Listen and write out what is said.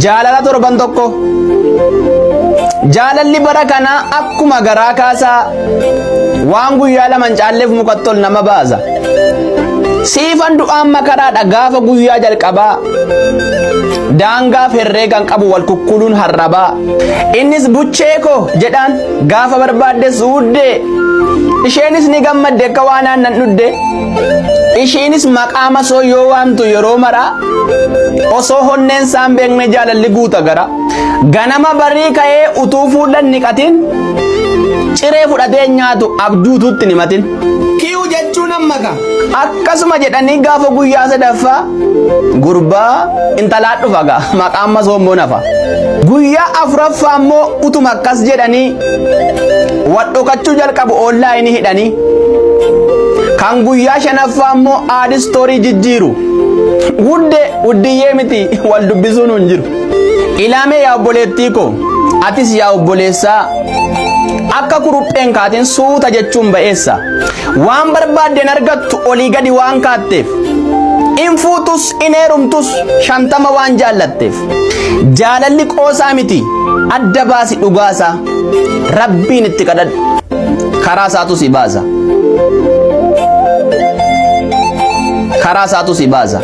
Jaalala torban tokko. Jaalalli bara kana akkuma garaa kaasaa waan guyyaa lama hin caalleef mukatti ol nama baasa. Siifan du'aan makaraadha gaafa guyyaa jalqabaa. Daangaa herreegan qabu wal kukkuluun harrabaa. Innis buchee koo jedhaan gaafa barbaadde suudde. Isheenis ni gammadde akka waan aannan dhudde. Isheenis maqaa masoo yoo waamtu yeroo maraa. Osoo honneen saan beekne jaalalli guuta gara. Ganama barii ka'ee utuu fuullan niqatin. Ciree fudhatee nyaatu abduututti nimatin. Kiyuu jechuun ammaka. Akkasuma jedhanii gaafa guyyaa sadaffaa gurbaa intalaa dhufa gaa maqaan masoo immoo nafa. Guyyaa afuraffaa immoo utuma akkas jedhanii wadhokachuu jalqabu oonlaayinii hidhanii. Kan guyyaa shanaffaa immoo aadistoorii jijjiiru. Wuddiyyee miti wal dubbisuun hin jiru. Ilaamee yaa obboleettii koo atis yaa obboleessaa. Akka kurupheen kaatiin suuta jechuun ba'eessa. Waan barbaadden argattu olii gadi waan kaatteef. In fuutus in heerumtus 50 waan jaallatteef. Jaalalli qoosaa miti adda baasi dhugaasaa. Rabbiin itti kadhadhu karaa isaatu si baasa.